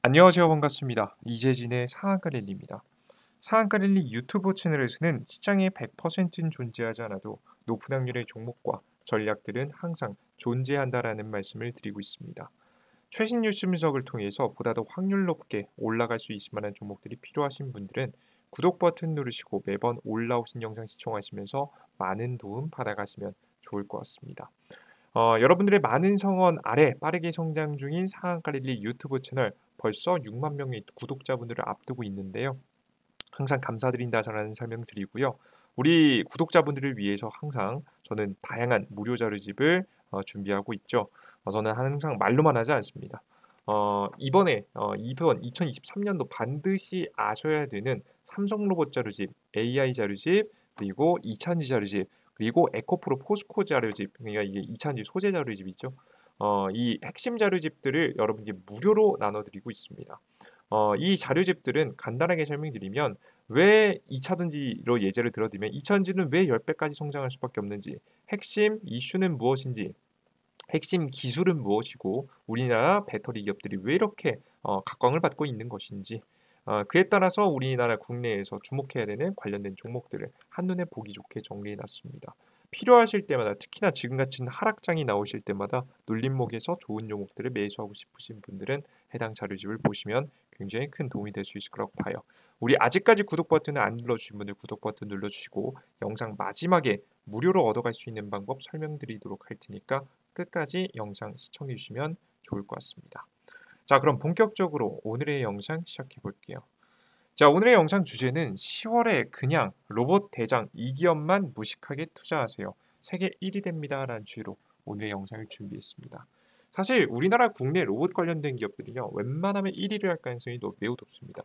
안녕하세요. 반갑습니다. 이재진의 상한가 랠리입니다. 상한가 랠리 유튜브 채널에서는 시장에 100%는 존재하지 않아도 높은 확률의 종목과 전략들은 항상 존재한다라는 말씀을 드리고 있습니다. 최신 뉴스 분석을 통해서 보다 더 확률 높게 올라갈 수 있을 만한 종목들이 필요하신 분들은 구독 버튼 누르시고 매번 올라오신 영상 시청하시면서 많은 도움 받아가시면 좋을 것 같습니다. 여러분들의 많은 성원 아래 빠르게 성장 중인 상한가 랠리 유튜브 채널 벌써 6만 명의 구독자분들을 앞두고 있는데요. 항상 감사드린다라는 설명 드리고요. 우리 구독자분들을 위해서 항상 저는 다양한 무료 자료집을 준비하고 있죠. 저는 항상 말로만 하지 않습니다. 이번 2023년도 반드시 아셔야 되는 삼성 로봇 자료집, AI 자료집, 그리고 이찬지 자료집, 그리고 에코프로 포스코 자료집, 그러니까 이게 이찬지 소재 자료집이죠. 이 핵심 자료집들을 여러분께 무료로 나눠드리고 있습니다. 이 자료집들은 간단하게 설명드리면 왜 2차전지로 예제를 들어드리면 2차전지는 왜 10배까지 성장할 수밖에 없는지, 핵심 이슈는 무엇인지, 핵심 기술은 무엇이고 우리나라 배터리 기업들이 왜 이렇게 각광을 받고 있는 것인지, 그에 따라서 우리나라 국내에서 주목해야 되는 관련된 종목들을 한눈에 보기 좋게 정리해놨습니다. 필요하실 때마다 특히나 지금같이 하락장이 나오실 때마다 눌림목에서 좋은 종목들을 매수하고 싶으신 분들은 해당 자료집을 보시면 굉장히 큰 도움이 될 수 있을 거라고 봐요. 우리 아직까지 구독 버튼을 안 눌러주신 분들 구독 버튼 눌러주시고 영상 마지막에 무료로 얻어갈 수 있는 방법 설명드리도록 할 테니까 끝까지 영상 시청해 주시면 좋을 것 같습니다. 자, 그럼 본격적으로 오늘의 영상 시작해 볼게요. 자, 오늘의 영상 주제는 10월에 그냥 로봇 대장 2기업만 무식하게 투자하세요. 세계 1위 됩니다라는 주제로 오늘의 영상을 준비했습니다. 사실 우리나라 국내 로봇 관련된 기업들이요, 웬만하면 1위를 할 가능성이 매우 높습니다.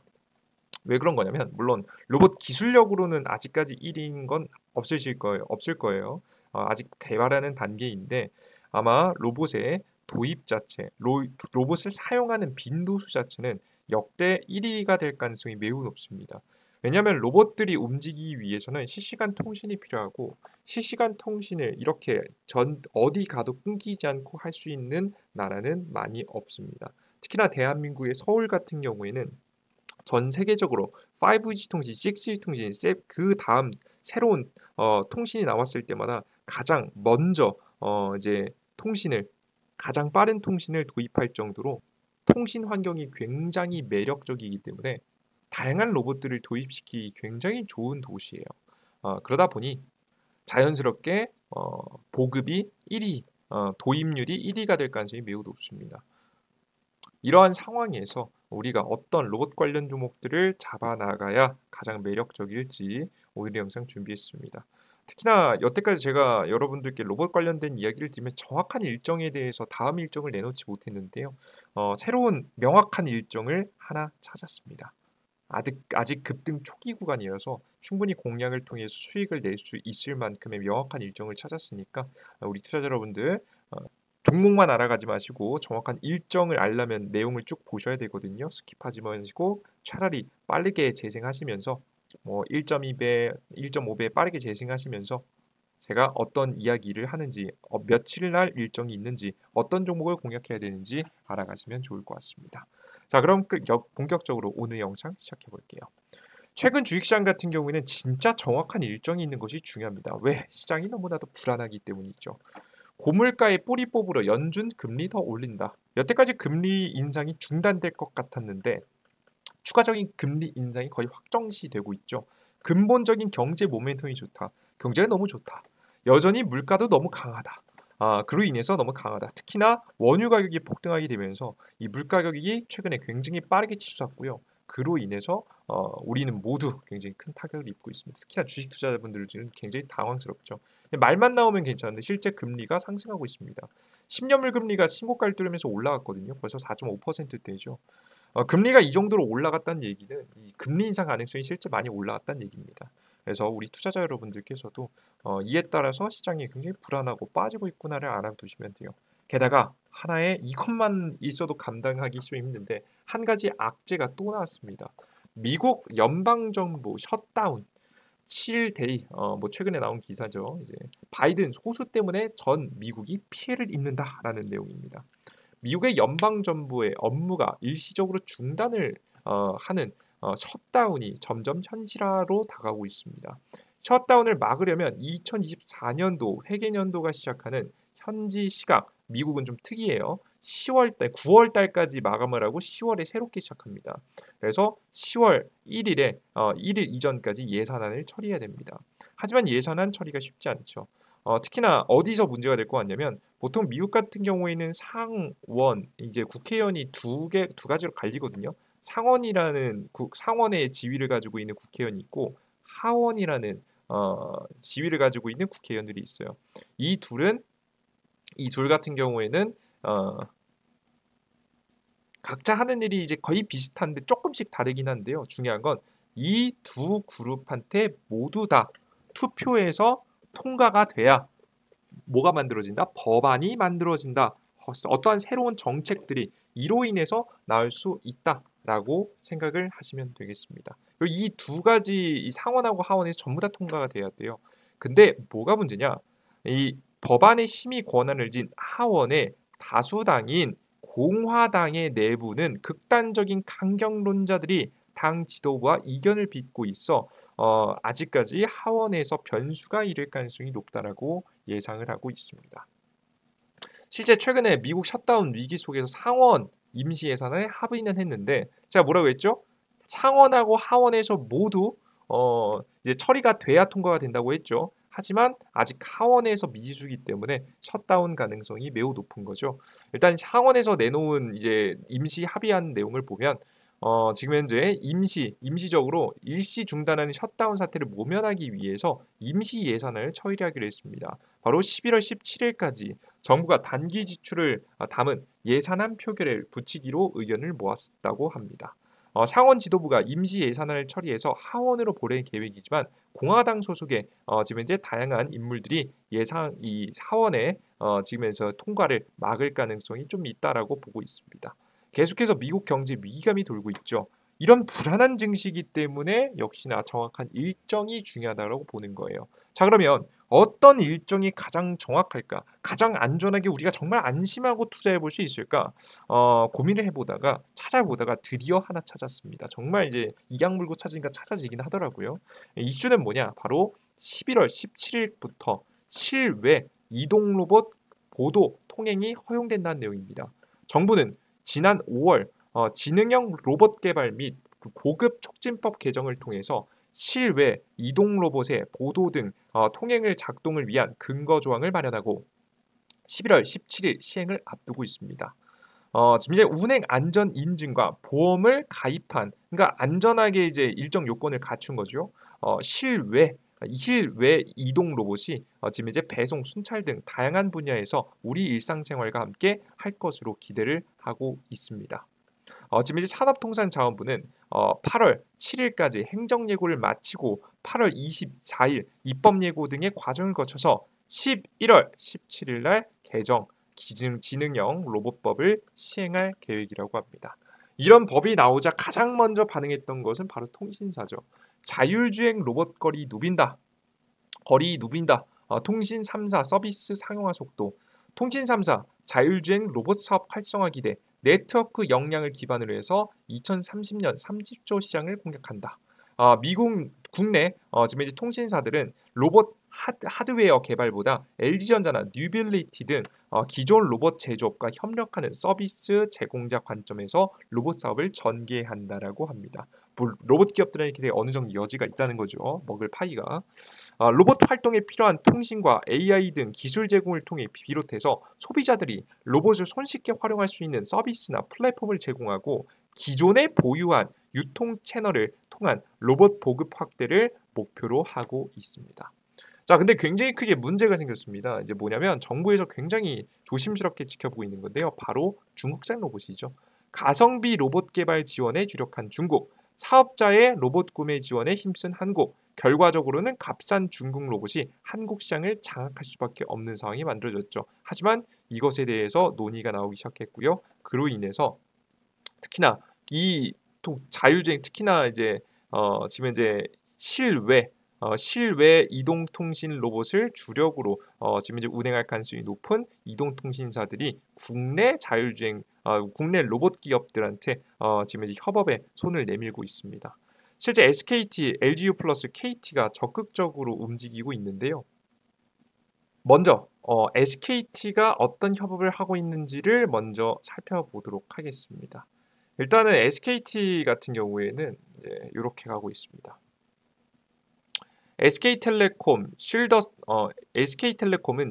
왜 그런 거냐면 물론 로봇 기술력으로는 아직까지 1위인 건 없을 거예요. 아직 개발하는 단계인데 아마 로봇의 도입 자체, 로봇을 사용하는 빈도수 자체는 역대 1위가 될 가능성이 매우 높습니다. 왜냐하면 로봇들이 움직이기 위해서는 실시간 통신이 필요하고 실시간 통신을 이렇게 어디 가도 끊기지 않고 할 수 있는 나라는 많이 없습니다. 특히나 대한민국의 서울 같은 경우에는 전 세계적으로 5G 통신, 6G 통신, 그 다음 새로운 통신이 나왔을 때마다 가장 먼저 이제 통신을 가장 빠른 통신을 도입할 정도로 통신 환경이 굉장히 매력적이기 때문에 다양한 로봇들을 도입시키기 굉장히 좋은 도시예요. 그러다 보니 자연스럽게 보급이 1위, 도입률이 1위가 될 가능성이 매우 높습니다. 이러한 상황에서 우리가 어떤 로봇 관련 종목들을 잡아나가야 가장 매력적일지 오늘의 영상 준비했습니다. 특히나 여태까지 제가 여러분들께 로봇 관련된 이야기를 드리면 정확한 일정에 대해서 다음 일정을 내놓지 못했는데요. 새로운 명확한 일정을 하나 찾았습니다. 아직 급등 초기 구간이어서 충분히 공략을 통해서 수익을 낼 수 있을 만큼의 명확한 일정을 찾았으니까 우리 투자자 여러분들 종목만 알아가지 마시고 정확한 일정을 알려면 내용을 쭉 보셔야 되거든요. 스킵하지 마시고 차라리 빠르게 재생하시면서 1.2배, 1.5배 빠르게 재생하시면서 제가 어떤 이야기를 하는지, 며칠 날 일정이 있는지, 어떤 종목을 공략해야 되는지 알아가시면 좋을 것 같습니다. 자, 그럼 본격적으로 오늘 영상 시작해 볼게요. 최근 주식시장 같은 경우에는 진짜 정확한 일정이 있는 것이 중요합니다. 왜? 시장이 너무나도 불안하기 때문이죠. 고물가에 뿌리 뽑으러 연준 금리 더 올린다. 여태까지 금리 인상이 중단될 것 같았는데 추가적인 금리 인상이 거의 확정시되고 있죠. 근본적인 경제 모멘텀이 좋다. 경제가 너무 좋다. 여전히 물가도 너무 강하다. 그로 인해서 너무 강하다. 특히나 원유 가격이 폭등하게 되면서 이 물가 가격이 최근에 굉장히 빠르게 치솟았고요. 그로 인해서 우리는 모두 굉장히 큰 타격을 입고 있습니다. 특히나 주식 투자자분들은 굉장히 당황스럽죠. 말만 나오면 괜찮은데 실제 금리가 상승하고 있습니다. 10년물 금리가 신고가를 뚫으면서 올라갔거든요. 벌써 4.5%대죠. 금리가 이 정도로 올라갔다는 얘기는 이 금리 인상 가능성이 실제 많이 올라갔다는 얘기입니다. 그래서 우리 투자자 여러분들께서도 이에 따라서 시장이 굉장히 불안하고 빠지고 있구나를 알아두시면 돼요. 게다가 하나의 이것만 있어도 감당하기 좀 힘든데 한 가지 악재가 또 나왔습니다. 미국 연방정부 셧다운 7데이 뭐 최근에 나온 기사죠. 이제 바이든 소수 때문에 전 미국이 피해를 입는다라는 내용입니다. 미국의 연방정부의 업무가 일시적으로 중단을 하는 셧다운이 점점 현실화로 다가오고 있습니다. 셧다운을 막으려면 2024년도 회계연도가 시작하는 현지 시각, 미국은 좀 특이해요. 10월달, 9월달까지 마감을 하고 10월에 새롭게 시작합니다. 그래서 10월 1일에 1일 이전까지 예산안을 처리해야 됩니다. 하지만 예산안 처리가 쉽지 않죠. 특히나 어디서 문제가 될 것 같냐면 보통 미국 같은 경우에는 상원 이제 국회의원이 두 가지로 갈리거든요. 상원의 지위를 가지고 있는 국회의원이 있고 하원이라는 지위를 가지고 있는 국회의원들이 있어요. 이 둘 같은 경우에는 각자 하는 일이 이제 거의 비슷한데 조금씩 다르긴 한데요. 중요한 건 이 두 그룹한테 모두 다 투표해서 통과가 돼야 뭐가 만들어진다? 법안이 만들어진다. 어떠한 새로운 정책들이 이로 인해서 나올 수 있다라고 생각을 하시면 되겠습니다. 이 두 가지 이 상원하고 하원에서 전부 다 통과가 돼야 돼요. 근데 뭐가 문제냐? 이 법안의 심의 권한을 진 하원의 다수당인 공화당의 내부는 극단적인 강경론자들이 당 지도부와 이견을 빚고 있어 아직까지 하원에서 변수가 일을 가능성이 높다라고 예상을 하고 있습니다. 실제 최근에 미국 셧다운 위기 속에서 상원 임시 예산에 합의는 했는데 제가 뭐라고 했죠? 상원하고 하원에서 모두 이제 처리가 돼야 통과가 된다고 했죠. 하지만 아직 하원에서 미지수기 때문에 셧다운 가능성이 매우 높은 거죠. 일단 상원에서 내놓은 이제 임시 합의한 내용을 보면 지금 현재 임시적으로 일시 중단하는 셧다운 사태를 모면하기 위해서 임시 예산을 처리하기로 했습니다. 바로 11월 17일까지 정부가 단기 지출을 담은 예산안 표결에 붙이기로 의견을 모았다고 합니다. 상원 지도부가 임시 예산안을 처리해서 하원으로 보낼 계획이지만 공화당 소속의 지금 현재 다양한 인물들이 이 하원에 지금에서 통과를 막을 가능성이 좀 있다라고 보고 있습니다. 계속해서 미국 경제 위기감이 돌고 있죠. 이런 불안한 증시이기 때문에 역시나 정확한 일정이 중요하다고 보는 거예요. 자, 그러면 어떤 일정이 가장 정확할까? 가장 안전하게 우리가 정말 안심하고 투자해 볼 수 있을까? 고민을 해보다가 찾아보다가 드디어 하나 찾았습니다. 정말 이제 이악 물고 찾으니까 찾아지긴 하더라고요. 이슈는 뭐냐? 바로 11월 17일부터 실외 이동 로봇 보도 통행이 허용된다는 내용입니다. 정부는 지난 5월 지능형 로봇 개발 및 고급 촉진법 개정을 통해서 실외 이동 로봇의 보도 등 통행을 작동을 위한 근거 조항을 마련하고 11월 17일 시행을 앞두고 있습니다. 지금 이제 운행 안전 인증과 보험을 가입한 그러니까 안전하게 이제 일정 요건을 갖춘 거죠. 실외 이동 로봇이 지금 이제 배송, 순찰 등 다양한 분야에서 우리 일상생활과 함께 할 것으로 기대를 하고 있습니다. 지금 이제 산업통상자원부는 8월 7일까지 행정예고를 마치고 8월 24일 입법예고 등의 과정을 거쳐서 11월 17일 날 개정 지능형 로봇법을 시행할 계획이라고 합니다. 이런 법이 나오자 가장 먼저 반응했던 것은 바로 통신사죠. 자율주행 로봇 거리 누빈다. 통신 3사 서비스 상용화 속도. 통신 3사 자율주행 로봇 사업 활성화 기대. 네트워크 역량을 기반으로 해서 2030년 30조 시장을 공략한다. 미국 국내 지금 이제 통신사들은 로봇 하드웨어 개발보다 LG전자나 뉴빌리티 등 기존 로봇 제조업과 협력하는 서비스 제공자 관점에서 로봇 사업을 전개한다라고 합니다. 로봇 기업들에게 되게 어느 정도 여지가 있다는 거죠. 먹을 파이가. 로봇 활동에 필요한 통신과 AI 등 기술 제공을 통해 비롯해서 소비자들이 로봇을 손쉽게 활용할 수 있는 서비스나 플랫폼을 제공하고 기존에 보유한 유통 채널을 통한 로봇 보급 확대를 목표로 하고 있습니다. 자, 근데 굉장히 크게 문제가 생겼습니다. 이제 뭐냐면 정부에서 굉장히 조심스럽게 지켜보고 있는 건데요. 바로 중국산 로봇이죠. 가성비 로봇 개발 지원에 주력한 중국, 사업자의 로봇 구매 지원에 힘쓴 한국, 결과적으로는 값싼 중국 로봇이 한국 시장을 장악할 수밖에 없는 상황이 만들어졌죠. 하지만 이것에 대해서 논의가 나오기 시작했고요. 그로 인해서 특히나 자율주행 특히나 이제 지금 이제 실외 실외 이동통신 로봇을 주력으로 지금 이제 운행할 가능성이 높은 이동통신사들이 국내 로봇 기업들한테 지금 이제 협업에 손을 내밀고 있습니다. 실제 SKT, LGU 플러스 KT가 적극적으로 움직이고 있는데요. 먼저 SKT가 어떤 협업을 하고 있는지를 먼저 살펴보도록 하겠습니다. 일단은 SKT 같은 경우에는 이렇게 가고 있습니다. SK텔레콤은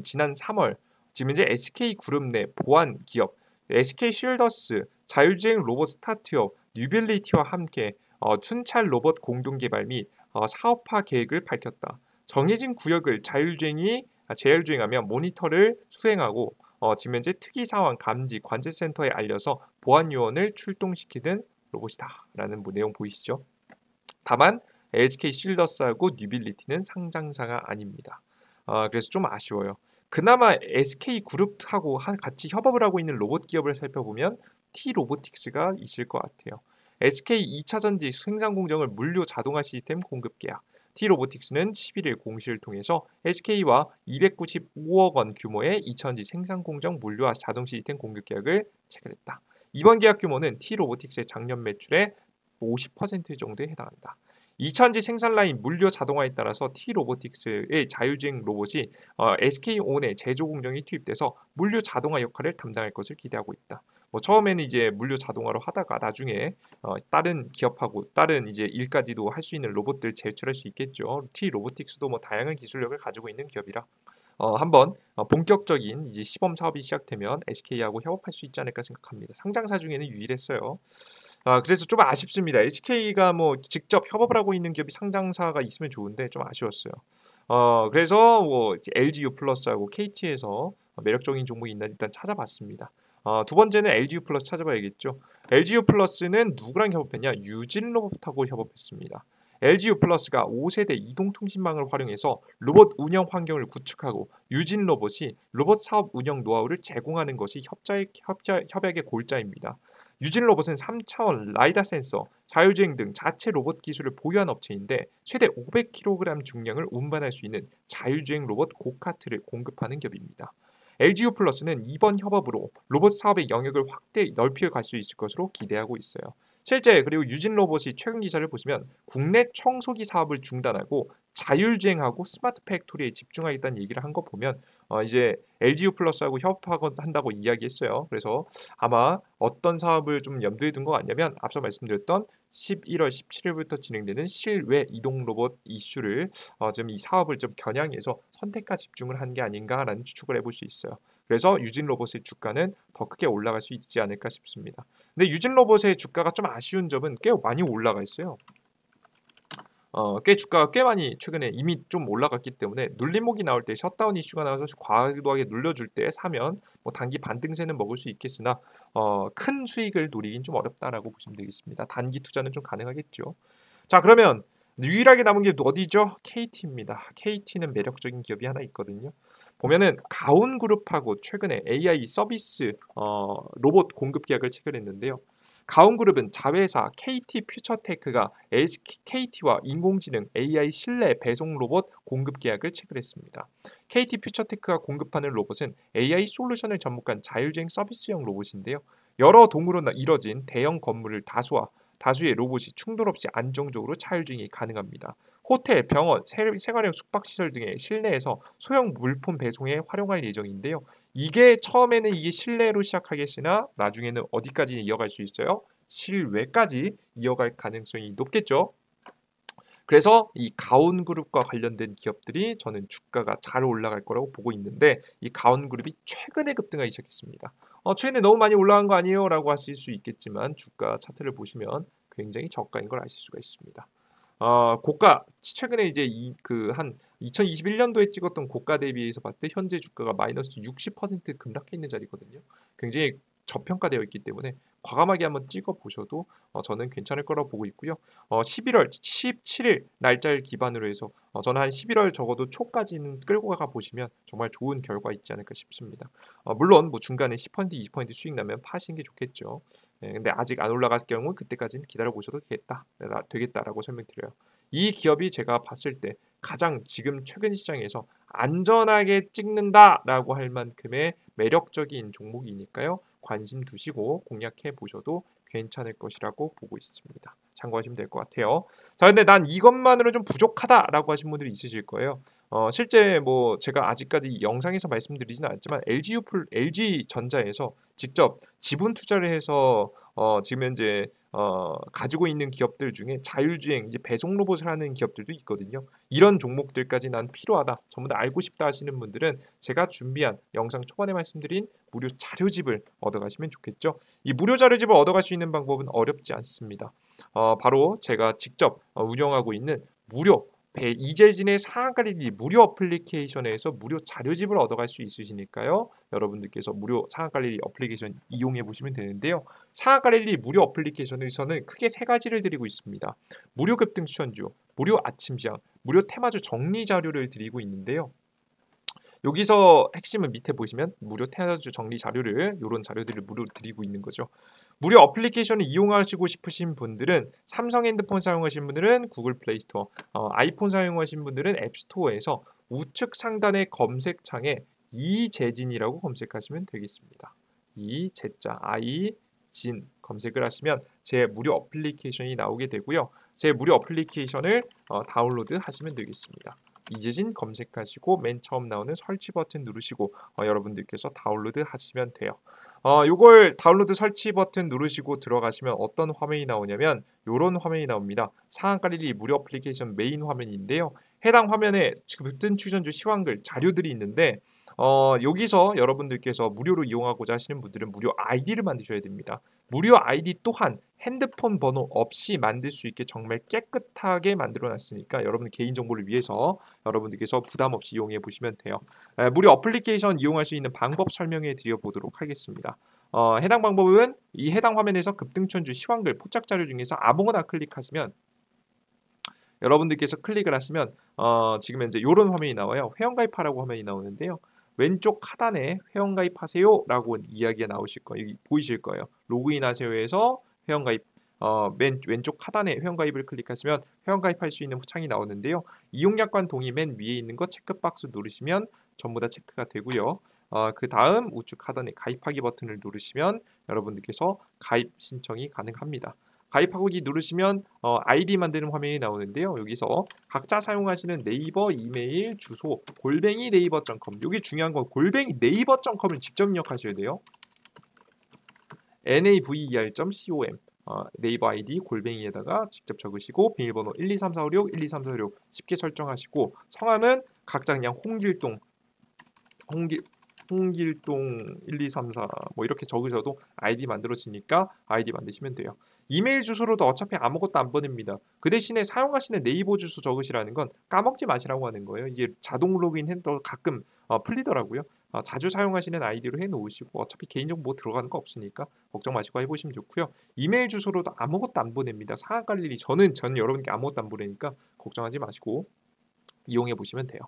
지난 3월 지금 이제 SK그룹 내 보안 기업 SK쉴더스, 자율주행 로봇 스타트업 뉴빌리티와 함께 순찰 로봇 공동 개발 및 사업화 계획을 밝혔다. 정해진 구역을 자율주행하며 모니터를 수행하고 지금 현재 특이 상황 감지 관제센터에 알려서 보안 요원을 출동시키는 로봇이다라는 내용 보이시죠? 다만 SK쉴더스하고 뉴빌리티는 상장사가 아닙니다. 그래서 좀 아쉬워요. 그나마 SK그룹하고 같이 협업을 하고 있는 로봇 기업을 살펴보면 T로보틱스가 있을 것 같아요. SK 2차전지 생산 공정을 물류 자동화 시스템 공급 계약. T로보틱스는 11일 공시를 통해서 SK와 295억 원 규모의 2차전지 생산 공정 물류와 자동 시스템 공급 계약을 체결했다. 이번 계약 규모는 T로보틱스의 작년 매출의 50% 정도에 해당한다. 2차전지 생산 라인 물류 자동화에 따라서 T로보틱스의 자율주행 로봇이 SK온의 제조 공정이 투입돼서 물류 자동화 역할을 담당할 것을 기대하고 있다. 처음에는 이제 물류 자동화로 하다가 나중에 다른 기업하고 다른 이제 일까지도 할 수 있는 로봇들 제출할 수 있겠죠. T로보틱스도 다양한 기술력을 가지고 있는 기업이라 한번 본격적인 이제 시범 사업이 시작되면 SK하고 협업할 수 있지 않을까 생각합니다. 상장사 중에는 유일했어요. 그래서 좀 아쉽습니다. SK가 직접 협업을 하고 있는 기업이 상장사가 있으면 좋은데 좀 아쉬웠어요. 그래서 LGU 플러스하고 KT에서 매력적인 종목이 있나 일단 찾아봤습니다. 두 번째는 LGU 플러스 찾아봐야겠죠. LGU 플러스는 누구랑 협업했냐? 유진로봇하고 협업했습니다. LGU 플러스가 5세대 이동통신망을 활용해서 로봇 운영 환경을 구축하고 유진로봇이 로봇 사업 운영 노하우를 제공하는 것이 협약의 골자입니다. 유진로봇은 3차원 라이다 센서, 자율주행 등 자체 로봇 기술을 보유한 업체인데 최대 500kg 중량을 운반할 수 있는 자율주행 로봇 고카트를 공급하는 기업입니다. LGU 플러스는 이번 협업으로 로봇 사업의 영역을 확대 넓혀 갈 수 있을 것으로 기대하고 있어요. 실제 그리고 유진 로봇이 최근 기사를 보시면 국내 청소기 사업을 중단하고 자율주행하고 스마트 팩토리에 집중하겠다는 얘기를 한 거 보면 이제 LGU 플러스하고 협업한다고 이야기했어요. 그래서 아마 어떤 사업을 좀 염두에 둔 것 같냐면 앞서 말씀드렸던 11월 17일부터 진행되는 실외 이동 로봇 이슈를 좀 이 사업을 좀 겨냥해서 선택과 집중을 한 게 아닌가라는 추측을 해볼 수 있어요. 그래서 유진 로봇의 주가는 더 크게 올라갈 수 있지 않을까 싶습니다. 근데 유진 로봇의 주가가 좀 아쉬운 점은 꽤 많이 올라가 있어요. 주가가 꽤 많이 최근에 이미 좀 올라갔기 때문에 눌림목이 나올 때 셧다운 이슈가 나와서 과도하게 눌려줄 때 사면 단기 반등세는 먹을 수 있겠으나 큰 수익을 노리긴 좀 어렵다라고 보시면 되겠습니다. 단기 투자는 좀 가능하겠죠. 자, 그러면 유일하게 남은 게 어디죠? KT입니다. KT는 매력적인 기업이 하나 있거든요. 보면은 가온그룹하고 최근에 AI 서비스 로봇 공급 계약을 체결했는데요. 가온그룹은 자회사 KT퓨처테크가 SKT와 인공지능 AI 실내 배송 로봇 공급 계약을 체결했습니다. KT퓨처테크가 공급하는 로봇은 AI 솔루션을 접목한 자율주행 서비스형 로봇인데요. 여러 동으로 이뤄진 대형 건물을 다수의 로봇이 충돌 없이 안정적으로 자율주행이 가능합니다. 호텔, 병원, 생활형 숙박시설 등의 실내에서 소형 물품 배송에 활용할 예정인데요. 이게 처음에는 이게 실내로 시작하겠으나 나중에는 어디까지 이어갈 수 있어요? 실외까지 이어갈 가능성이 높겠죠. 그래서 이 가온그룹과 관련된 기업들이 저는 주가가 잘 올라갈 거라고 보고 있는데 이 가온그룹이 최근에 급등하기 시작했습니다. 최근에 너무 많이 올라간 거 아니에요? 라고 하실 수 있겠지만 주가 차트를 보시면 굉장히 저가인 걸 아실 수가 있습니다. 고가 최근에 이제 한 2021년도에 찍었던 고가 대비해서 봤을 때 현재 주가가 마이너스 60% 급락해 있는 자리거든요. 굉장히 저평가되어 있기 때문에 과감하게 한번 찍어 보셔도 저는 괜찮을 거라고 보고 있고요. 11월 17일 날짜를 기반으로 해서 저는 한 11월 적어도 초까지는 끌고 가 보시면 정말 좋은 결과 있지 않을까 싶습니다. 물론 중간에 10% 20% 수익 나면 파시는 게 좋겠죠. 근데 아직 안 올라갈 경우 그때까지는 기다려 보셔도 되겠다라고 설명드려요. 이 기업이 제가 봤을 때 가장 지금 최근 시장에서 안전하게 찍는다라고 할 만큼의 매력적인 종목이니까요. 관심 두시고 공략해 보셔도 괜찮을 것이라고 보고 있습니다. 참고하시면 될 것 같아요. 자, 근데 난 이것만으로 좀 부족하다라고 하신 분들이 있으실 거예요. 실제 뭐 제가 아직까지 영상에서 말씀드리지는 않았지만 LG전자에서 직접 지분 투자를 해서 지금 현재 가지고 있는 기업들 중에 자율주행 이제 배송 로봇을 하는 기업들도 있거든요. 이런 종목들까지 난 필요하다, 전부 다 알고 싶다 하시는 분들은 제가 준비한 영상 초반에 말씀드린 무료 자료집을 얻어가시면 좋겠죠. 이 무료 자료집을 얻어갈 수 있는 방법은 어렵지 않습니다. 바로 제가 직접 운영하고 있는 무료 이재진의 상한가리리 무료 어플리케이션에서 무료 자료집을 얻어갈 수 있으시니까요. 여러분들께서 무료 상한가리리 어플리케이션 이용해 보시면 되는데요. 상한가리리 무료 어플리케이션에서는 크게 세 가지를 드리고 있습니다. 무료 급등 추천주, 무료 아침 시장, 무료 테마주 정리 자료를 드리고 있는데요. 여기서 핵심은 밑에 보시면 무료 테마주 정리 자료를 이런 자료들을 무료로 드리고 있는 거죠. 무료 어플리케이션을 이용하시고 싶으신 분들은 삼성 핸드폰 사용하시는 분들은 구글 플레이 스토어, 아이폰 사용하시는 분들은 앱 스토어에서 우측 상단의 검색창에 이재진이라고 검색하시면 되겠습니다. 이재자 아이진 검색을 하시면 제 무료 어플리케이션이 나오게 되고요. 제 무료 어플리케이션을 다운로드 하시면 되겠습니다. 이재진 검색하시고 맨 처음 나오는 설치 버튼 누르시고 여러분들께서 다운로드 하시면 돼요. 요걸 다운로드 설치 버튼 누르시고 들어가시면 어떤 화면이 나오냐면 요런 화면이 나옵니다. 상한가리리 무료 어플리케이션 메인 화면인데요. 해당 화면에 붙은 추천주 시황글 자료들이 있는데 여기서 여러분들께서 무료로 이용하고자 하시는 분들은 무료 아이디를 만드셔야 됩니다. 무료 아이디 또한 핸드폰 번호 없이 만들 수 있게 정말 깨끗하게 만들어 놨으니까 여러분 개인정보를 위해서 여러분들께서 부담 없이 이용해 보시면 돼요. 무료 어플리케이션 이용할 수 있는 방법 설명해 드려 보도록 하겠습니다. 해당 방법은 이 해당 화면에서 급등천주 시황글 포착 자료 중에서 아무거나 클릭하시면 여러분들께서 클릭을 하시면 지금 현재 이런 화면이 나와요. 회원가입하라고 화면이 나오는데요. 왼쪽 하단에 회원가입하세요 라고 이야기가 나오실 거예요. 여기 보이실 거예요. 로그인하세요에서 회원가입 맨 왼쪽 하단에 회원가입을 클릭하시면 회원가입할 수 있는 창이 나오는데요. 이용약관 동의 맨 위에 있는 거 체크박스 누르시면 전부 다 체크가 되고요. 그 다음 우측 하단에 가입하기 버튼을 누르시면 여러분들께서 가입 신청이 가능합니다. 가입하기 누르시면 아이디 만드는 화면이 나오는데요. 여기서 각자 사용하시는 네이버 이메일 주소 골뱅이 네이버.com 이게 중요한 건 골뱅이 네이버.com을 직접 입력하셔야 돼요. naver.com 네이버 아이디 골뱅이에다가 직접 적으시고 비밀번호 123456 12346 쉽게 설정하시고 성함은 각자 그냥 홍길동 1234 뭐 이렇게 적으셔도 아이디 만들어지니까 아이디 만드시면 돼요. 이메일 주소로도 어차피 아무것도 안 보냅니다. 그 대신에 사용하시는 네이버 주소 적으시라는 건 까먹지 마시라고 하는 거예요. 이게 자동 로그인 해도 가끔 풀리더라고요. 자주 사용하시는 아이디로 해놓으시고 어차피 개인정보 뭐 들어가는 거 없으니까 걱정 마시고 해보시면 좋고요. 이메일 주소로도 아무것도 안 보냅니다. 상한가 일이 전 여러분께 아무것도 안 보내니까 걱정하지 마시고 이용해 보시면 돼요.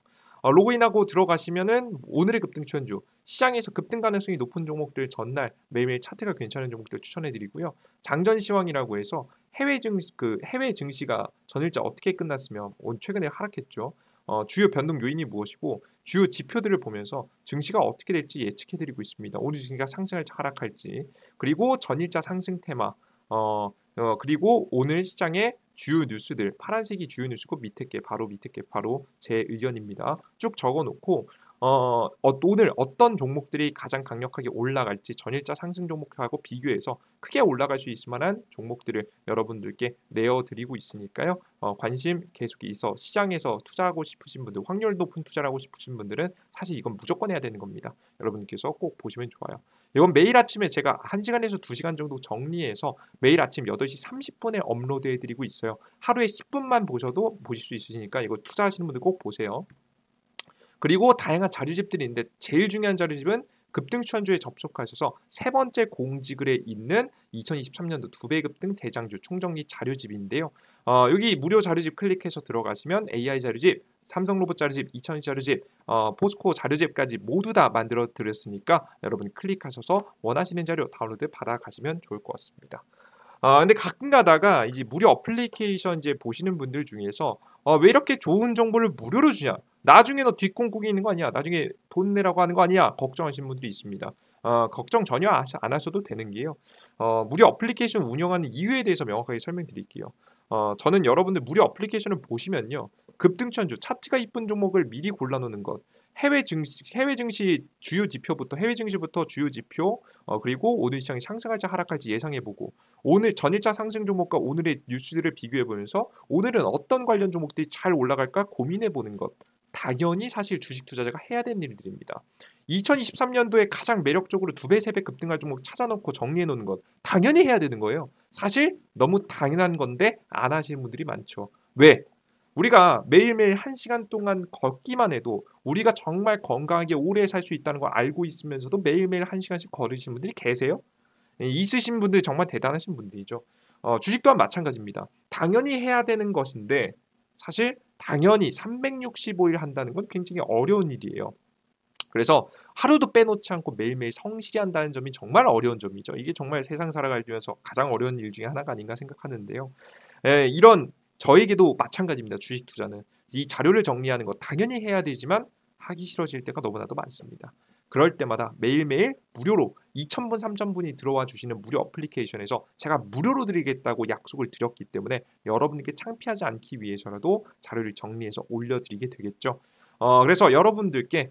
로그인하고 들어가시면은 오늘의 급등 추천주 시장에서 급등 가능성이 높은 종목들 전날 매일매일 차트가 괜찮은 종목들 추천해 드리고요. 장전 시황이라고 해서 해외 증시가 전일자 어떻게 끝났으며 최근에 하락했죠. 주요 변동 요인이 무엇이고 주요 지표들을 보면서 증시가 어떻게 될지 예측해 드리고 있습니다. 오늘 증시가 상승할지 하락할지 그리고 전일자 상승 테마 그리고 오늘 시장의 주요 뉴스들 파란색이 주요 뉴스고 밑에 게 바로 제 의견입니다. 쭉 적어놓고 오늘 어떤 종목들이 가장 강력하게 올라갈지 전일자 상승 종목하고 비교해서 크게 올라갈 수 있을 만한 종목들을 여러분들께 내어드리고 있으니까요. 관심 계속 있어 시장에서 투자하고 싶으신 분들 확률 높은 투자를 하고 싶으신 분들은 사실 이건 무조건 해야 되는 겁니다. 여러분께서 꼭 보시면 좋아요. 이건 매일 아침에 제가 1시간에서 2시간 정도 정리해서 매일 아침 8시 30분에 업로드해드리고 있어요. 하루에 10분만 보셔도 보실 수 있으시니까 이거 투자하시는 분들 꼭 보세요. 그리고 다양한 자료집들이 있는데 제일 중요한 자료집은 급등 추천주에 접속하셔서 세 번째 공지글에 있는 2023년도 2배 급등 대장주 총정리 자료집인데요. 여기 무료 자료집 클릭해서 들어가시면 AI 자료집, 삼성로봇 자료집, 2000 자료집, 포스코 자료집까지 모두 다 만들어 드렸으니까 여러분 클릭하셔서 원하시는 자료 다운로드 받아 가시면 좋을 것 같습니다. 근데 가끔 가다가 이제 무료 어플리케이션 이제 보시는 분들 중에서 왜 이렇게 좋은 정보를 무료로 주냐? 나중에 너 뒷공국이 있는 거 아니야? 나중에 돈 내라고 하는 거 아니야? 걱정하시는 분들이 있습니다. 걱정 전혀 안 하셔도 되는 게요. 무료 어플리케이션 운영하는 이유에 대해서 명확하게 설명드릴게요. 저는 여러분들 무료 어플리케이션을 보시면요. 급등천주, 차트가 이쁜 종목을 미리 골라놓는 것, 해외 증시 주요 지표부터 해외 증시부터 주요 지표, 그리고 오늘 시장이 상승할지 하락할지 예상해보고 오늘 전일자 상승 종목과 오늘의 뉴스들을 비교해보면서 오늘은 어떤 관련 종목들이 잘 올라갈까 고민해보는 것. 당연히 사실 주식 투자자가 해야 되는 일들입니다. 2023년도에 가장 매력적으로 2배, 3배 급등할 종목 찾아놓고 정리해놓는 것. 당연히 해야 되는 거예요. 사실 너무 당연한 건데 안 하시는 분들이 많죠. 왜? 우리가 매일매일 1시간 동안 걷기만 해도 우리가 정말 건강하게 오래 살 수 있다는 걸 알고 있으면서도 매일매일 1시간씩 걸으시는 분들이 계세요? 있으신 분들이 정말 대단하신 분들이죠. 주식 또한 마찬가지입니다. 당연히 해야 되는 것인데 사실 당연히 365일 한다는 건 굉장히 어려운 일이에요. 그래서 하루도 빼놓지 않고 매일매일 성실히 한다는 점이 정말 어려운 점이죠. 이게 정말 세상 살아가면서 가장 어려운 일 중에 하나가 아닌가 생각하는데요. 이런 저에게도 마찬가지입니다. 주식 투자는 이 자료를 정리하는 거 당연히 해야 되지만 하기 싫어질 때가 너무나도 많습니다. 그럴 때마다 매일매일 무료로 2,000분, 3,000분이 들어와 주시는 무료 어플리케이션에서 제가 무료로 드리겠다고 약속을 드렸기 때문에 여러분께 창피하지 않기 위해서라도 자료를 정리해서 올려드리게 되겠죠. 그래서 여러분들께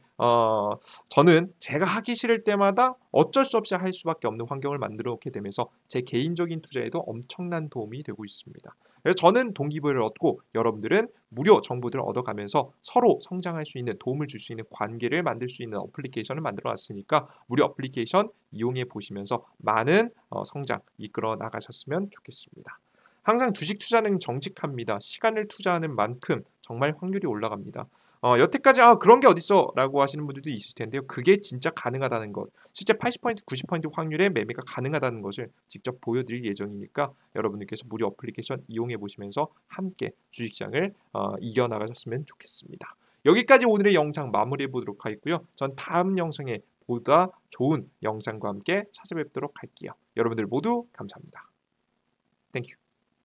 저는 제가 하기 싫을 때마다 어쩔 수 없이 할 수밖에 없는 환경을 만들어 놓게 되면서 제 개인적인 투자에도 엄청난 도움이 되고 있습니다. 그래서 저는 동기부여를 얻고 여러분들은 무료 정보들을 얻어가면서 서로 성장할 수 있는 도움을 줄 수 있는 관계를 만들 수 있는 어플리케이션을 만들어 놨으니까 무료 어플리케이션 이용해 보시면서 많은 성장 이끌어 나가셨으면 좋겠습니다. 항상 주식 투자는 정직합니다. 시간을 투자하는 만큼 정말 확률이 올라갑니다. 여태까지 그런 게 어딨어라고 하시는 분들도 있을 텐데요. 그게 진짜 가능하다는 것, 실제 80% 90% 확률의 매매가 가능하다는 것을 직접 보여드릴 예정이니까 여러분들께서 무료 어플리케이션 이용해 보시면서 함께 주식시장을 이겨나가셨으면 좋겠습니다. 여기까지 오늘의 영상 마무리해 보도록 하겠고요. 전 다음 영상에 보다 좋은 영상과 함께 찾아뵙도록 할게요. 여러분들 모두 감사합니다. 땡큐.